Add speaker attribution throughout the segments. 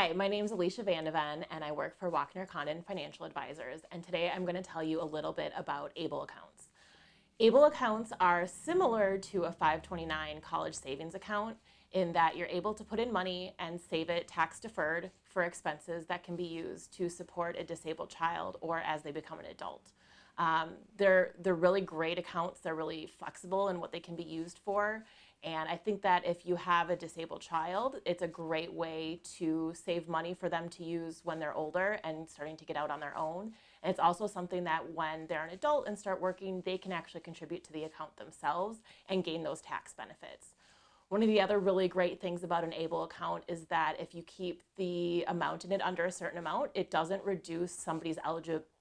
Speaker 1: Hi, my name is Alicia Vande Ven, and I work for Wachner Condon Financial Advisors, and today I'm going to tell you a little bit about ABLE accounts. ABLE accounts are similar to a 529 college savings account in that you're able to put in money and save it tax deferred for expenses that can be used to support a disabled child or as they become an adult. They're really great accounts. They're really flexible in what they can be used for. And I think that if you have a disabled child, it's a great way to save money for them to use when they're older and starting to get out on their own. And it's also something that when they're an adult and start working, they can actually contribute to the account themselves and gain those tax benefits. One of the other really great things about an ABLE account is that if you keep the amount in it under a certain amount, it doesn't reduce somebody's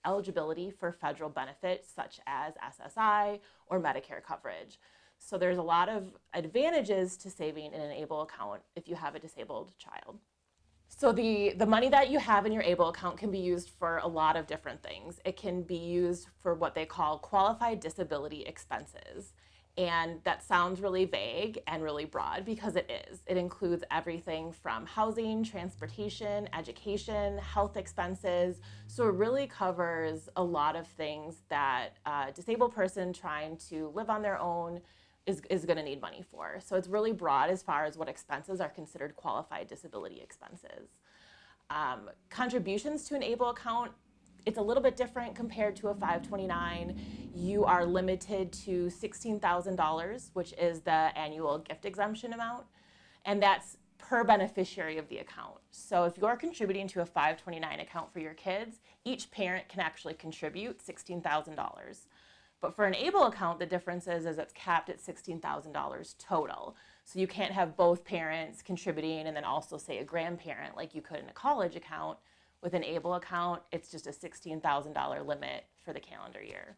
Speaker 1: eligibility for federal benefits such as SSI or Medicare coverage. So there's a lot of advantages to saving in an ABLE account if you have a disabled child. So the money that you have in your ABLE account can be used for a lot of different things. It can be used for what they call qualified disability expenses. And that sounds really vague and really broad because it is. It includes everything from housing, transportation, education, health expenses. So it really covers a lot of things that a disabled person trying to live on their own is going to need money for. So it's really broad as far as what expenses are considered qualified disability expenses. Contributions to an ABLE account, it's a little bit different compared to a 529. You are limited to $16,000, which is the annual gift exemption amount, and that's per beneficiary of the account. So if you're contributing to a 529 account for your kids, each parent can actually contribute $16,000. But for an ABLE account, the difference is it's capped at $16,000 total. So you can't have both parents contributing and then also say a grandparent like you could in a college account. With an ABLE account, it's just a $16,000 limit for the calendar year.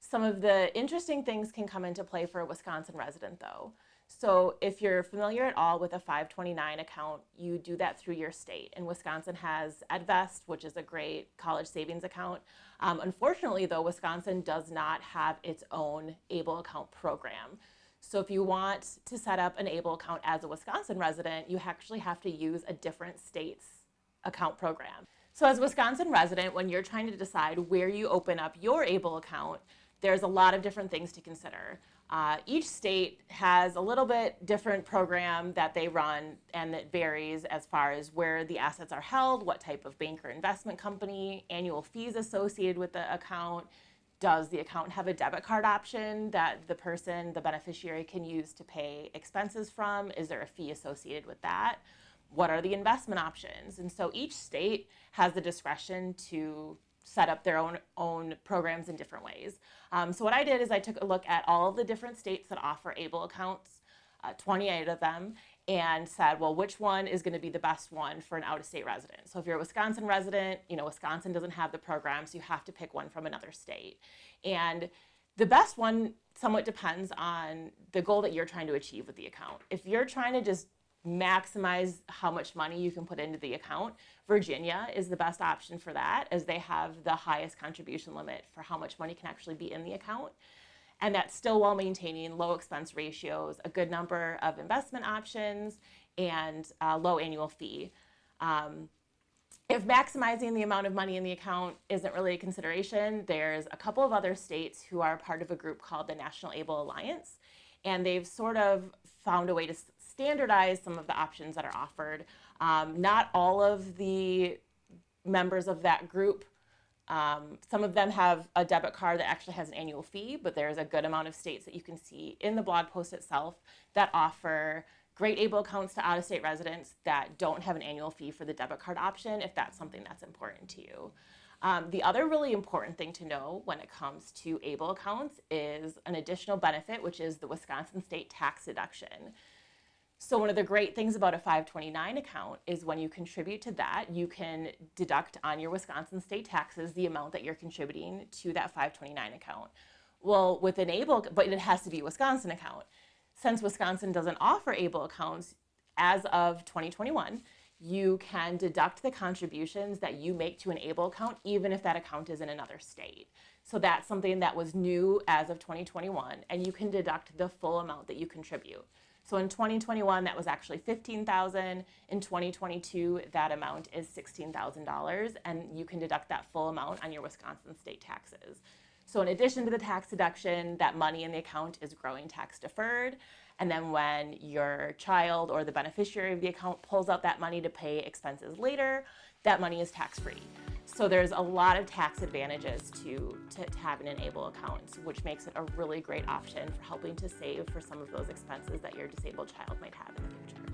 Speaker 1: Some of the interesting things can come into play for a Wisconsin resident though. So if you're familiar at all with a 529 account, you do that through your state. And Wisconsin has EdVest, which is a great college savings account. Unfortunately though, Wisconsin does not have its own ABLE account program. So if you want to set up an ABLE account as a Wisconsin resident, you actually have to use a different state's account program. So as a Wisconsin resident, when you're trying to decide where you open up your ABLE account, there's a lot of different things to consider. Each state has a little bit different program that they run, and it varies as far as where the assets are held, what type of bank or investment company, annual fees associated with the account. Does the account have a debit card option that the beneficiary can use to pay expenses from? Is there a fee associated with that? What are the investment options? And so each state has the discretion to set up their own programs in different ways. So what I did is I took a look at all of the different states that offer ABLE accounts, 28 of them, and said, well, which one is going to be the best one for an out-of-state resident? So if you're a Wisconsin resident, Wisconsin doesn't have the program, so you have to pick one from another state. And the best one somewhat depends on the goal that you're trying to achieve with the account. If you're trying to just maximize how much money you can put into the account, Virginia is the best option for that, as they have the highest contribution limit for how much money can actually be in the account. And that's still while maintaining low expense ratios, a good number of investment options, and a low annual fee. If maximizing the amount of money in the account isn't really a consideration, there's a couple of other states who are part of a group called the National ABLE Alliance, and they've sort of found a way to standardize some of the options that are offered. Not all of the members of that group, some of them have a debit card that actually has an annual fee, but there's a good amount of states that you can see in the blog post itself that offer great ABLE accounts to out-of-state residents that don't have an annual fee for the debit card option if that's something that's important to you. The other really important thing to know when it comes to ABLE accounts is an additional benefit, which is the Wisconsin state tax deduction. So one of the great things about a 529 account is when you contribute to that, you can deduct on your Wisconsin state taxes the amount that you're contributing to that 529 account. Well, with an ABLE, but it has to be a Wisconsin account. Since Wisconsin doesn't offer ABLE accounts, as of 2021, you can deduct the contributions that you make to an ABLE account, even if that account is in another state. So that's something that was new as of 2021, and you can deduct the full amount that you contribute. So in 2021, that was actually $15,000. In 2022, that amount is $16,000, and you can deduct that full amount on your Wisconsin state taxes. So in addition to the tax deduction, that money in the account is growing tax deferred. And then when your child or the beneficiary of the account pulls out that money to pay expenses later, that money is tax-free. So there's a lot of tax advantages to have an Enable account, which makes it a really great option for helping to save for some of those expenses that your disabled child might have in the future.